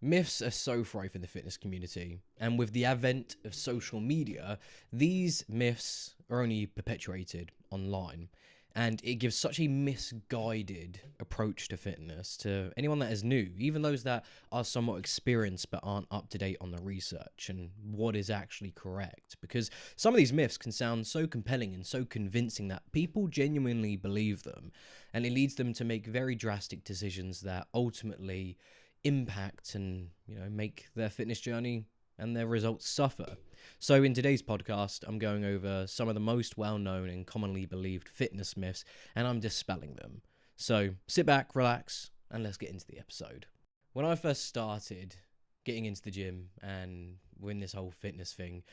Myths are so rife in the fitness community, and with the advent of social media, these myths are only perpetuated online. And it gives such a misguided approach to fitness to anyone that is new, even those that are somewhat experienced but aren't up to date on the research and what is actually correct. Because some of these myths can sound so compelling and so convincing that people genuinely believe them, and it leads them to make very drastic decisions that ultimately impact and make their fitness journey and their results suffer. So in today's podcast, I'm going over some of the most well-known and commonly believed fitness myths, and I'm dispelling them. So sit back, relax, and let's get into the episode. When I first started getting into the gym and win this whole fitness thing,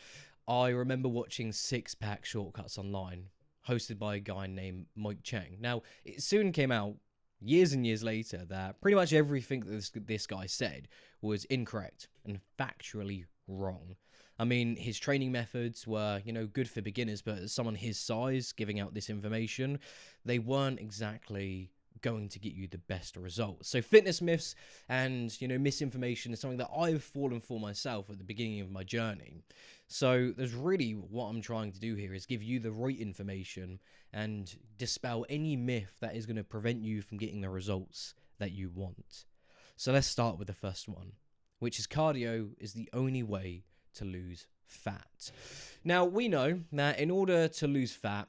I remember watching Six Pack Shortcuts online, hosted by a guy named Mike Chang. Now, it soon came out years and years later that pretty much everything that this guy said was incorrect and factually wrong. I mean, his training methods were, good for beginners, but as someone his size giving out this information, they weren't exactly going to get you the best results. So fitness myths and, misinformation is something that I've fallen for myself at the beginning of my journey. So there's really what I'm trying to do here is give you the right information and dispel any myth that is going to prevent you from getting the results that you want. So let's start with the first one, which is cardio is the only way to lose fat. Now, we know that in order to lose fat,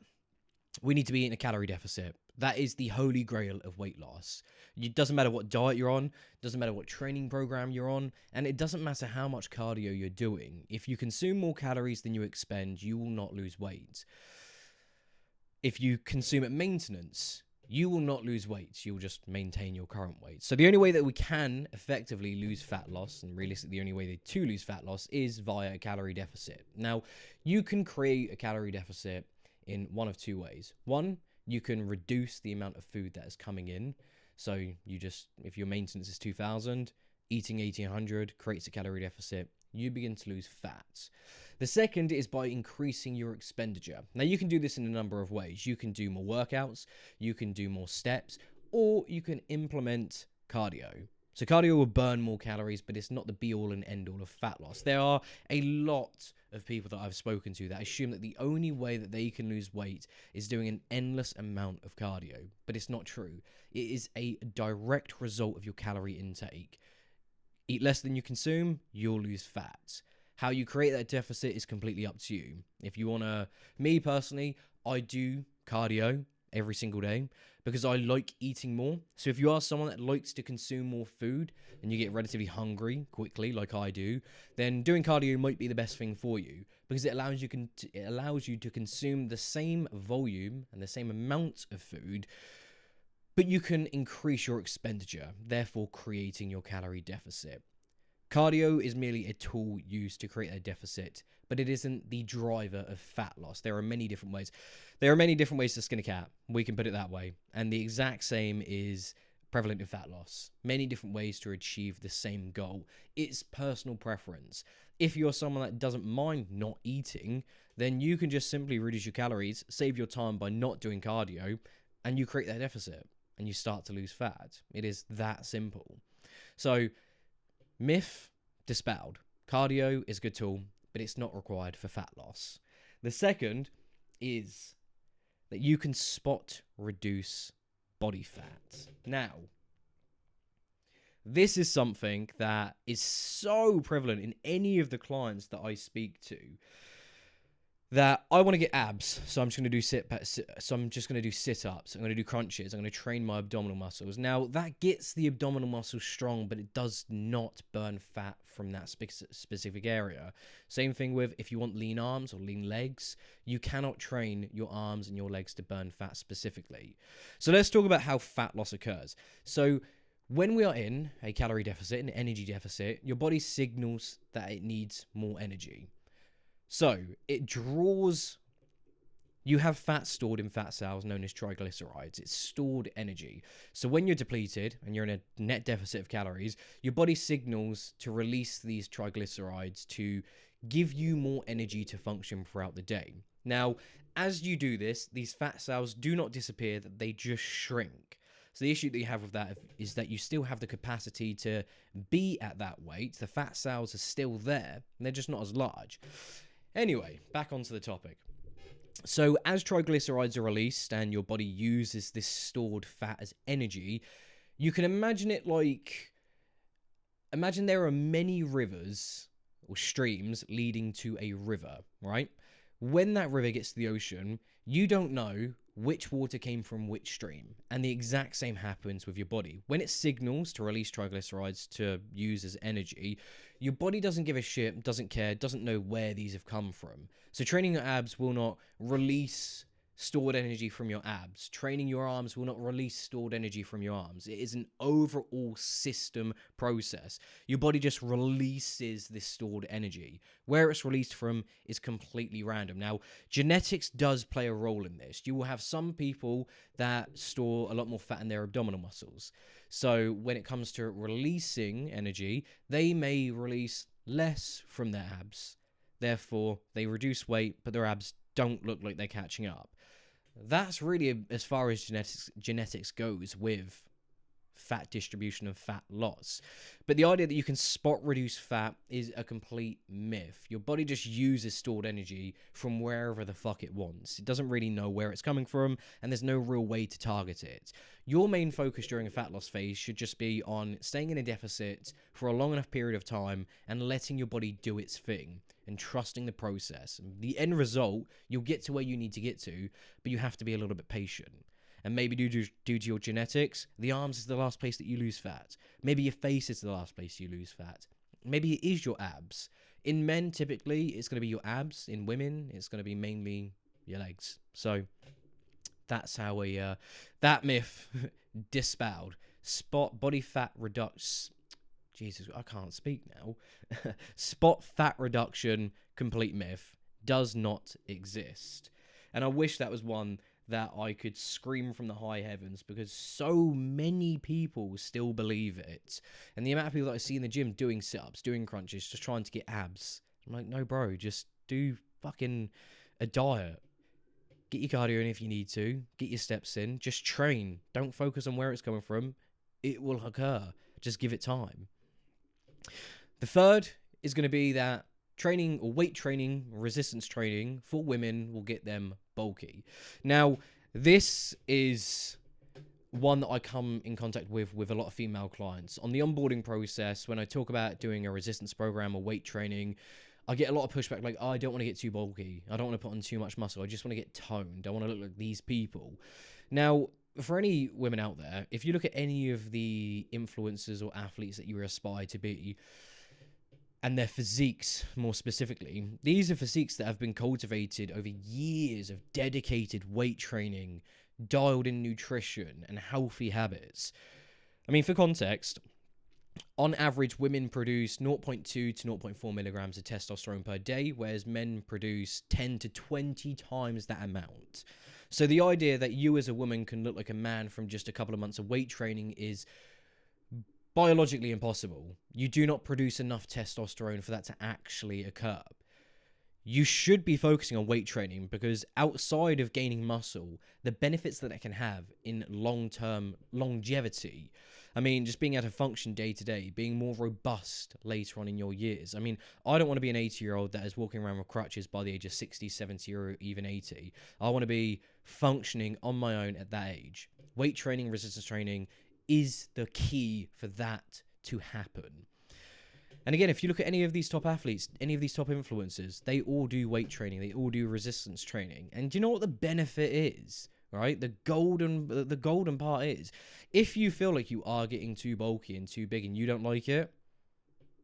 we need to be in a calorie deficit. That is the holy grail of weight loss. It doesn't matter what diet you're on, doesn't matter what training program you're on, and it doesn't matter how much cardio you're doing. If you consume more calories than you expend, you will not lose weight. If you consume at maintenance, you will not lose weight. You'll just maintain your current weight. So the only way that we can effectively lose fat loss, and realistically the only way to lose fat loss, is via a calorie deficit. Now, you can create a calorie deficit in one of two ways. One, you can reduce the amount of food that is coming in. So if your maintenance is 2,000, eating 1,800 creates a calorie deficit. You begin to lose fat. The second is by increasing your expenditure. Now, you can do this in a number of ways. You can do more workouts, you can do more steps, or you can implement cardio. So cardio will burn more calories, but it's not the be-all and end-all of fat loss. There are a lot of people that I've spoken to that assume that the only way that they can lose weight is doing an endless amount of cardio, but it's not true. It is a direct result of your calorie intake. Eat less than you consume, you'll lose fat. How you create that deficit is completely up to you. If you want to, me personally, I do cardio every single day because I like eating more. So if you are someone that likes to consume more food and you get relatively hungry quickly like I do, then doing cardio might be the best thing for you because it allows you to consume the same volume and the same amount of food, but you can increase your expenditure, therefore creating your calorie deficit. Cardio is merely a tool used to create a deficit, but it isn't the driver of fat loss. There are many different ways. There are many different ways to skin a cat. We can put it that way. And the exact same is prevalent in fat loss. Many different ways to achieve the same goal. It's personal preference. If you're someone that doesn't mind not eating, then you can just simply reduce your calories, save your time by not doing cardio, and you create that deficit and you start to lose fat. It is that simple. So, myth dispelled. Cardio is a good tool, but it's not required for fat loss. The second is that you can spot reduce body fat. Now, this is something that is so prevalent in any of the clients that I speak to, that I want to get abs, so I'm just going to do sit-ups, I'm going to do crunches, I'm going to train my abdominal muscles. Now, that gets the abdominal muscles strong, but it does not burn fat from that specific area. Same thing with if you want lean arms or lean legs, you cannot train your arms and your legs to burn fat specifically. So let's talk about how fat loss occurs. So when we are in a calorie deficit, an energy deficit, your body signals that it needs more energy. So it draws, you have fat stored in fat cells known as triglycerides. It's stored energy. So when you're depleted and you're in a net deficit of calories, your body signals to release these triglycerides to give you more energy to function throughout the day. Now, as you do this, these fat cells do not disappear, they just shrink. So the issue that you have with that is that you still have the capacity to be at that weight. The fat cells are still there, and they're just not as large. Anyway, back onto the topic. So as triglycerides are released and your body uses this stored fat as energy, you can imagine it like, imagine there are many rivers or streams leading to a river, right? When that river gets to the ocean, you don't know which water came from which stream. And the exact same happens with your body. When it signals to release triglycerides to use as energy, your body doesn't give a shit, doesn't care, doesn't know where these have come from. So training your abs will not release stored energy from your abs. Training your arms will not release stored energy from your arms. It is an overall system process. Your body just releases this stored energy. Where it's released from is completely random. Now, genetics does play a role in this. You will have some people that store a lot more fat in their abdominal muscles. So when it comes to releasing energy, they may release less from their abs. Therefore, they reduce weight, but their abs don't look like they're catching up. That's really as far as genetics goes with fat distribution and fat loss. But the idea that you can spot reduce fat is a complete myth. Your body just uses stored energy from wherever the fuck it wants. It doesn't really know where it's coming from, and there's no real way to target it. Your main focus during a fat loss phase should just be on staying in a deficit for a long enough period of time and letting your body do its thing and trusting the process. The end result, you'll get to where you need to get to, but you have to be a little bit patient. And maybe due to your genetics, the arms is the last place that you lose fat. Maybe your face is the last place you lose fat. Maybe it is your abs. In men, typically, it's going to be your abs. In women, it's going to be mainly your legs. So that's how that myth dispelled. Spot body fat reduction. Jesus, I can't speak now. Spot fat reduction, complete myth, does not exist. And I wish that was one that I could scream from the high heavens, because so many people still believe it. And the amount of people that I see in the gym doing sit-ups, doing crunches, just trying to get abs. I'm like, no, bro, just do fucking a diet. Get your cardio in if you need to. Get your steps in. Just train. Don't focus on where it's coming from. It will occur. Just give it time. The third is going to be that training or weight training, resistance training for women will get them bulky. Now, this is one that I come in contact with a lot of female clients. On the onboarding process, when I talk about doing a resistance program or weight training, I get a lot of pushback like, oh, I don't want to get too bulky. I don't want to put on too much muscle. I just want to get toned. I want to look like these people. Now, for any women out there, if you look at any of the influencers or athletes that you aspire to be, and their physiques, more specifically, these are physiques that have been cultivated over years of dedicated weight training, dialed in nutrition, and healthy habits. I mean, for context, on average, women produce 0.2 to 0.4 milligrams of testosterone per day, whereas men produce 10 to 20 times that amount. So the idea that you as a woman can look like a man from just a couple of months of weight training is biologically impossible. You do not produce enough testosterone for that to actually occur. You should be focusing on weight training, because outside of gaining muscle, the benefits that it can have in long-term longevity, I mean, just being able to function day to day, being more robust later on in your years. I mean, I don't want to be an 80-year-old that is walking around with crutches by the age of 60, 70, or even 80. I want to be functioning on my own at that age. Weight training, resistance training is the key for that to happen. And again, if you look at any of these top athletes, any of these top influencers, they all do weight training, they all do resistance training. And do you know what the benefit is? Right? The golden part is, if you feel like you are getting too bulky and too big and you don't like it,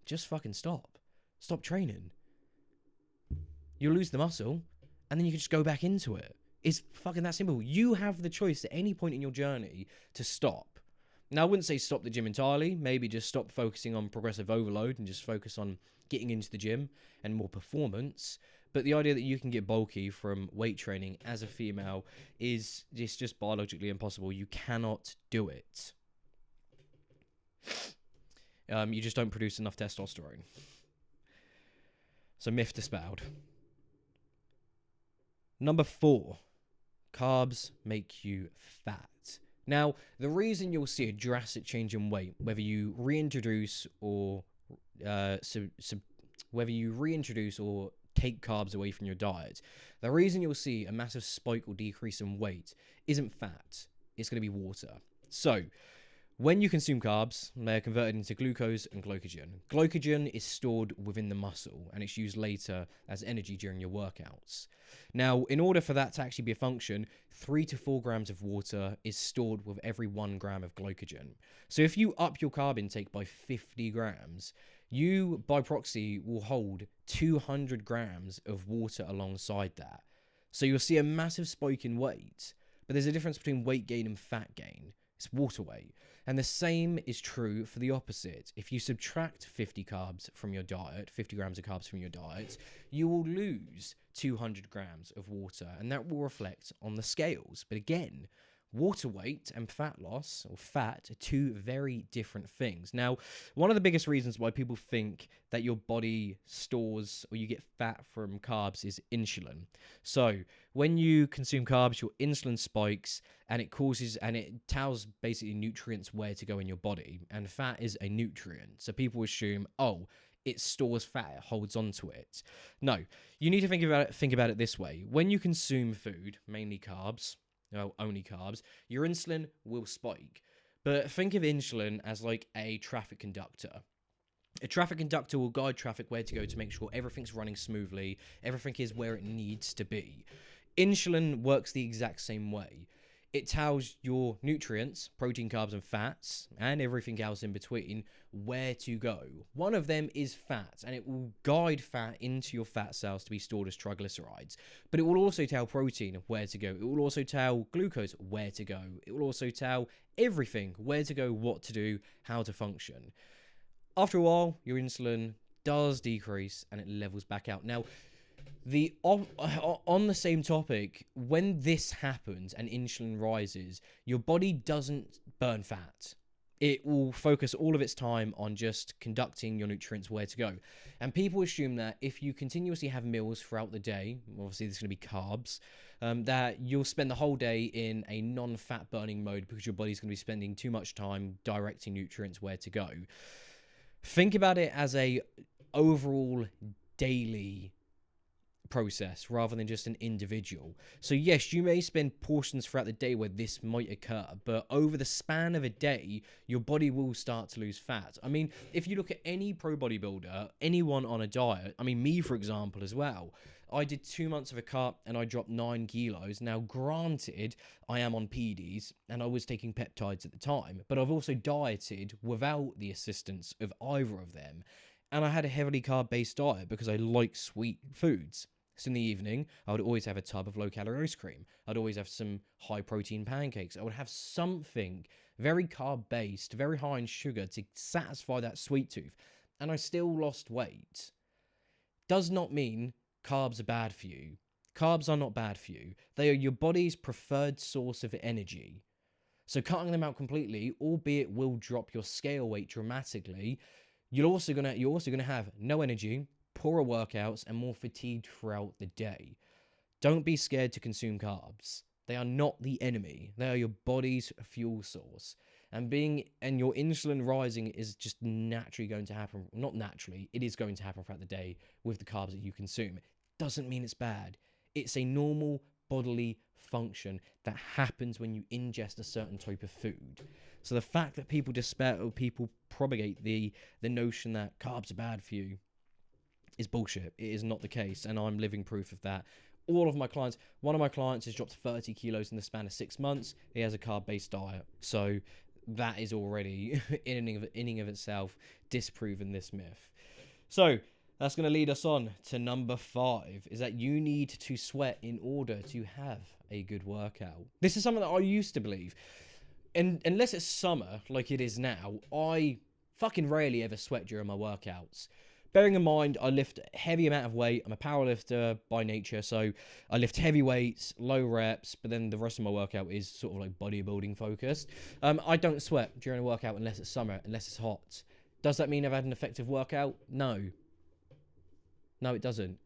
just fucking stop. Stop training. You'll lose the muscle, and then you can just go back into it. It's fucking that simple. You have the choice at any point in your journey to stop. Now, I wouldn't say stop the gym entirely. Maybe just stop focusing on progressive overload and just focus on getting into the gym and more performance. But the idea that you can get bulky from weight training as a female is just biologically impossible. You cannot do it. You just don't produce enough testosterone. So myth dispelled. Number 4, carbs make you fat. Now, the reason you'll see a drastic change in weight, whether you reintroduce or whether you reintroduce or take carbs away from your diet, the reason you'll see a massive spike or decrease in weight isn't fat, it's going to be water. So, when you consume carbs, they're converted into glucose and glycogen. Glycogen is stored within the muscle and it's used later as energy during your workouts. Now, in order for that to actually be a function, 3 to 4 grams of water is stored with every 1 gram of glycogen. So if you up your carb intake by 50 grams, you, by proxy, will hold 200 grams of water alongside that. So you'll see a massive spike in weight, but there's a difference between weight gain and fat gain. It's water weight. And the same is true for the opposite. If you subtract 50 carbs from your diet, 50 grams of carbs from your diet, you will lose 200 grams of water, and that will reflect on the scales. But again, water weight and fat loss, or fat, are two very different things. Now, one of the biggest reasons why people think that your body stores or you get fat from carbs is insulin. So when you consume carbs, your insulin spikes and it tells basically nutrients where to go in your body. And fat is a nutrient. So people assume, oh, it stores fat, it holds onto it. No, you need to think about it this way. When you consume food, mainly carbs, only carbs, your insulin will spike. But think of insulin as like a traffic conductor. A traffic conductor will guide traffic where to go to make sure everything's running smoothly, everything is where it needs to be. Insulin works the exact same way. It tells your nutrients, protein, carbs, and fats, and everything else in between, where to go. One of them is fat, and it will guide fat into your fat cells to be stored as triglycerides. But it will also tell protein where to go. It will also tell glucose where to go. It will also tell everything where to go, what to do, how to function. After a while, your insulin does decrease, and it levels back out. Now, on the same topic, when this happens and insulin rises, your body doesn't burn fat. It will focus all of its time on just conducting your nutrients where to go. And people assume that if you continuously have meals throughout the day, obviously there's going to be carbs, that you'll spend the whole day in a non-fat burning mode because your body's going to be spending too much time directing nutrients where to go. Think about it as a overall daily process rather than just an individual. So yes, you may spend portions throughout the day where this might occur, but over the span of a day, your body will start to lose fat. I mean, if you look at any pro bodybuilder, anyone on a diet, I mean, me, for example, as well, I did 2 months of a cut and I dropped 9 kilos. Now, granted, I am on PDs and I was taking peptides at the time, but I've also dieted without the assistance of either of them. And I had a heavily carb-based diet because I like sweet foods. So in the evening, I would always have a tub of low-calorie ice cream. I'd always have some high-protein pancakes. I would have something very carb-based, very high in sugar to satisfy that sweet tooth. And I still lost weight. Does not mean carbs are bad for you. Carbs are not bad for you. They are your body's preferred source of energy. So cutting them out completely, albeit will drop your scale weight dramatically, you're also gonna have no energy, poorer workouts, and more fatigued throughout the day. Don't be scared to consume carbs. They are not the enemy. They are your body's fuel source. And your insulin rising is just naturally going to happen. Not naturally, it is going to happen throughout the day with the carbs that you consume. It doesn't mean it's bad. It's a normal bodily function that happens when you ingest a certain type of food. So the fact that people despair or people propagate the notion that carbs are bad for you is bullshit. It is not the case, and I'm living proof of that. All of my clients, one of my clients has dropped 30 kilos in the span of 6 months. He has a carb-based diet. So that is already, in and of itself, disproven this myth. So that's going to lead us on to number 5, is that you need to sweat in order to have a good workout. This is something that I used to believe. And unless it's summer, like it is now, I fucking rarely ever sweat during my workouts. Bearing in mind, I lift a heavy amount of weight. I'm a power lifter by nature, so I lift heavy weights, low reps, but then the rest of my workout is sort of like bodybuilding focused. I don't sweat during a workout unless it's summer, unless it's hot. Does that mean I've had an effective workout? No. No, it doesn't.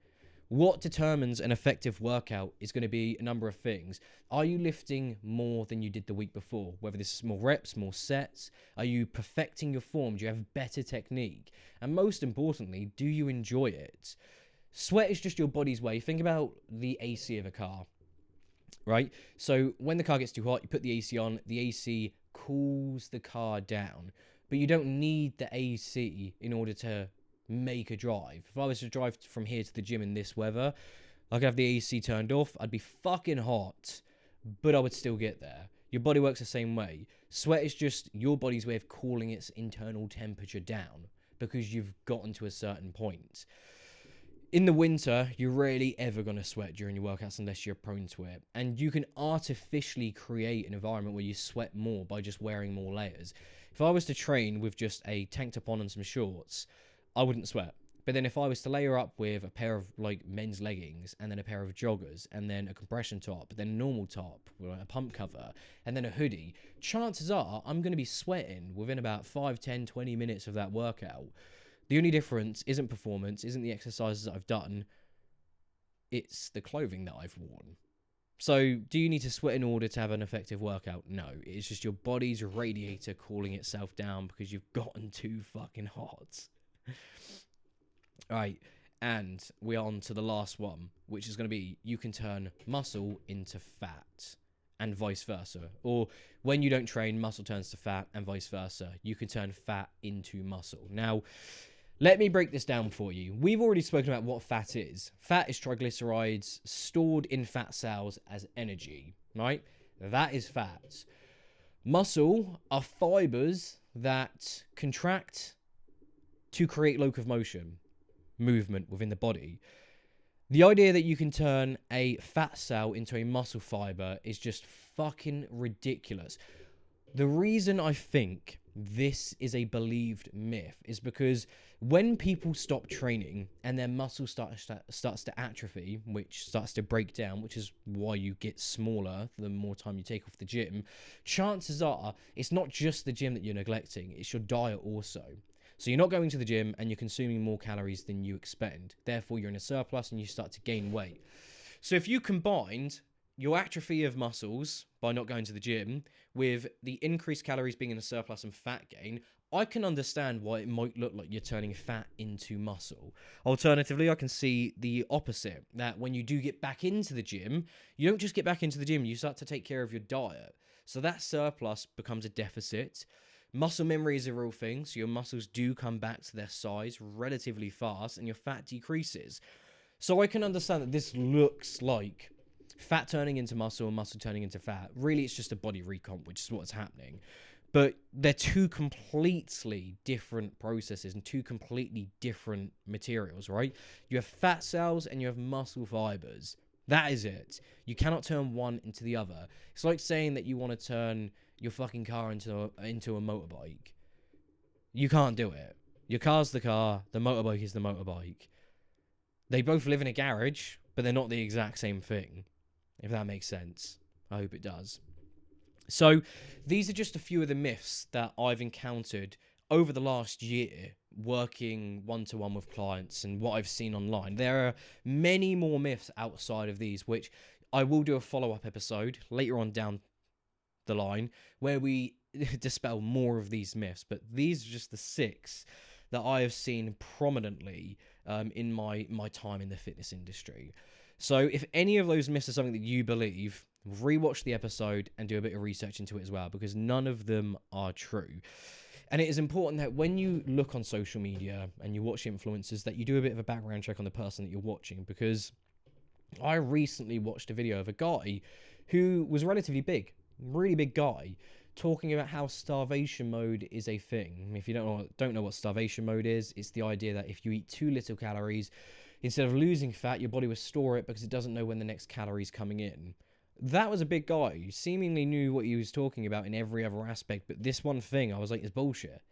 What determines an effective workout is going to be a number of things. Are you lifting more than you did the week before? Whether this is more reps, more sets. Are you perfecting your form? Do you have better technique? And most importantly, do you enjoy it? Sweat is just your body's way. Think about the AC of a car, right? So when the car gets too hot, you put the AC on. The AC cools the car down. But you don't need the AC in order to make a drive. If I was to drive from here to the gym in this weather, I could have the AC turned off. I'd be fucking hot, but I would still get there. Your body works the same way. Sweat is just your body's way of cooling its internal temperature down because you've gotten to a certain point. In the winter, you're rarely ever going to sweat during your workouts unless you're prone to it. And you can artificially create an environment where you sweat more by just wearing more layers. If I was to train with just a tank top on and some shorts, I wouldn't sweat. But then if I was to layer up with a pair of like men's leggings and then a pair of joggers and then a compression top, then a normal top, a pump cover, and then a hoodie, chances are I'm going to be sweating within about 5, 10, 20 minutes of that workout. The only difference isn't performance, isn't the exercises that I've done, it's the clothing that I've worn. So do you need to sweat in order to have an effective workout? No, it's just your body's radiator cooling itself down because you've gotten too fucking hot. Alright, and we're on to the last one, which is going to be you can turn muscle into fat and vice versa. Or when you don't train, muscle turns to fat and vice versa. You can turn fat into muscle. Now, let me break this down for you. We've already spoken about what fat is. Fat is triglycerides stored in fat cells as energy, right? That is fat. Muscle are fibers that contract to create locomotion, movement within the body. The idea that you can turn a fat cell into a muscle fiber is just fucking ridiculous. The reason I think this is a believed myth is because when people stop training and their muscle starts to atrophy, which starts to break down, which is why you get smaller the more time you take off the gym, chances are it's not just the gym that you're neglecting, it's your diet also. So you're not going to the gym and you're consuming more calories than you expend. Therefore, you're in a surplus and you start to gain weight. So if you combined your atrophy of muscles by not going to the gym with the increased calories being in a surplus and fat gain, I can understand why it might look like you're turning fat into muscle. Alternatively, I can see the opposite, that when you do get back into the gym, you don't just get back into the gym, you start to take care of your diet. So that surplus becomes a deficit. Muscle memory is a real thing, so your muscles do come back to their size relatively fast and your fat decreases. So I can understand that this looks like fat turning into muscle and muscle turning into fat. Really, it's just a body recomp, which is what's happening. But they're two completely different processes and two completely different materials, right? You have fat cells and you have muscle fibers. That is it. You cannot turn one into the other. It's like saying that you want to turn your fucking car into a motorbike. You can't do it. Your car's the car, the motorbike is the motorbike. They both live in a garage, but they're not the exact same thing, if that makes sense. I hope it does. So these are just a few of the myths that I've encountered over the last year working one-to-one with clients and what I've seen online. There are many more myths outside of these, which I will do a follow-up episode later on down the line where we dispel more of these myths. But these are just the 6 that I have seen prominently in my time in the fitness industry. So if any of those myths are something that you believe, rewatch the episode and do a bit of research into it as well, because none of them are true. And it is important that when you look on social media and you watch influencers, that you do a bit of a background check on the person that you're watching, because I recently watched a video of a guy who was relatively big, really big guy, talking about how starvation mode is a thing. If you don't know what starvation mode is, it's the idea that if you eat too little calories, instead of losing fat, your body will store it because it doesn't know when the next calorie is coming in. That was a big guy who seemingly knew what he was talking about in every other aspect, but this one thing, I was like, it's bullshit.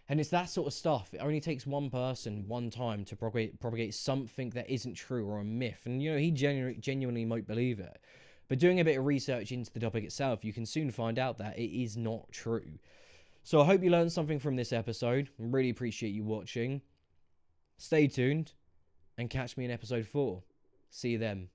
And it's that sort of stuff. It only takes one person, one time, to propagate something that isn't true or a myth. And, he genuinely might believe it. But doing a bit of research into the topic itself, you can soon find out that it is not true. So I hope you learned something from this episode. I really appreciate you watching. Stay tuned and catch me in episode 4. See you then.